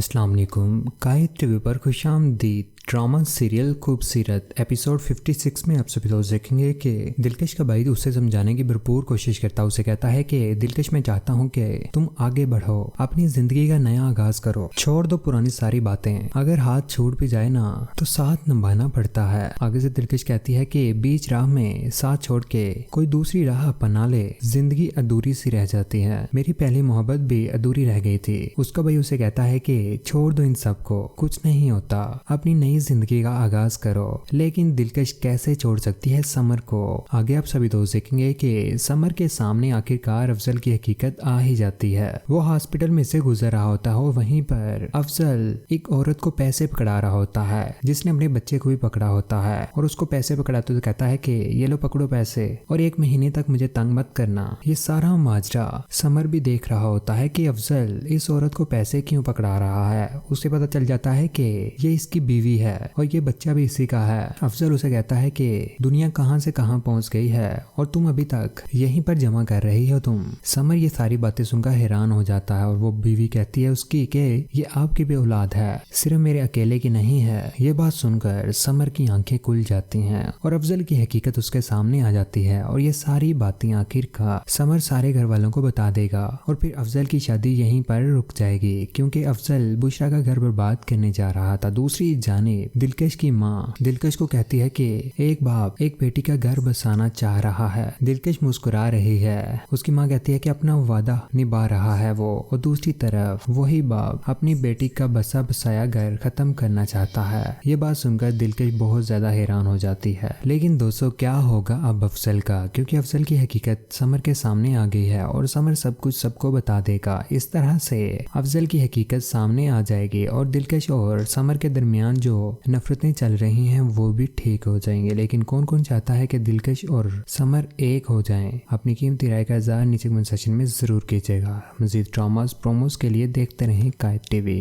अस्सलाम वालेकुम। कायद टीवी पर खुशामदीद। ड्रामा सीरियल खूबसूरत एपिसोड 56 में आप सभी लोग देखेंगे कि दिलकश का भाई उसे समझाने की भरपूर कोशिश करता है। उसे कहता है कि दिलकश, मैं चाहता हूँ कि तुम आगे बढ़ो, अपनी जिंदगी का नया आगाज करो, छोड़ दो पुरानी सारी बातें। अगर हाथ छूट भी जाए ना तो साथ निभाना पड़ता है। आगे से दिलकश कहती है कि बीच राह में साथ छोड़ के कोई दूसरी राह अपना ले, जिंदगी अधूरी सी रह जाती है। मेरी पहली मोहब्बत भी अधूरी रह गई थी। उसका भाई उसे कहता है कि छोड़ दो इन सबको, कुछ नहीं होता, अपनी नई जिंदगी का आगाज करो। लेकिन दिलकश कैसे छोड़ सकती है समर को। आगे आप सभी दोस्त देखेंगे कि समर के सामने आखिरकार अफजल की हकीकत आ ही जाती है। वो हॉस्पिटल में से गुजर रहा होता है। वहीं पर अफजल एक औरत को पैसे पकड़ा रहा होता है, जिसने अपने बच्चे को भी पकड़ा होता है, और उसको पैसे पकड़ाते तो कहता है कि ये लो पकड़ो पैसे, और 1 महीने तक मुझे तंग मत करना। ये सारा माजरा समर भी देख रहा होता है कि अफजल इस औरत को पैसे क्यों पकड़ा रहा है। उसे पता चल जाता है कि ये इसकी बीवी है और ये बच्चा भी इसी का है। अफजल उसे कहता है कि दुनिया कहां से कहां पहुंच गई है और तुम अभी तक यहीं पर जमा कर रही हो तुम। समर ये सारी बातें सुनकर हैरान हो जाता है और वो बीवी कहती है उसकी कि ये आपकी भी औलाद है, सिर्फ मेरे अकेले की नहीं है। ये बात सुनकर समर की आंखें खुल जाती हैं और अफजल की हकीकत उसके सामने आ जाती है। और ये सारी बातें आखिरकार समर सारे घर वालों को बता देगा और फिर अफजल की शादी यहीं पर रुक जाएगी, क्योंकि अफजल बुशरा का घर बर्बाद करने जा रहा था। दूसरी जानिब दिलकश की माँ दिलकश को कहती है कि एक बाप एक बेटी का घर बसाना चाह रहा है। दिलकश मुस्कुरा रही है। उसकी माँ कहती है कि अपना वादा निभा रहा है वो, और दूसरी तरफ वही बाप अपनी बेटी का बसा बसाया घर खत्म करना चाहता है। ये बात सुनकर दिलकश बहुत ज्यादा हैरान हो जाती है। लेकिन दोस्तों, क्या होगा अब अफजल का, क्योंकि अफजल की हकीकत समर के सामने आ गई है और समर सब कुछ सबको बता देगा। इस तरह से अफजल की हकीकत सामने आ जाएगी और दिलकश और समर के दरमियान जो नफरतें चल रही हैं वो भी ठीक हो जाएंगे। लेकिन कौन कौन चाहता है कि दिलकश और समर एक हो जाएं? अपनी कीमती राय का इज़हार नीचे कमेंट सेक्शन में जरूर कीजिएगा। मजीद ड्रामास प्रोमोस के लिए देखते रहें कायद टीवी।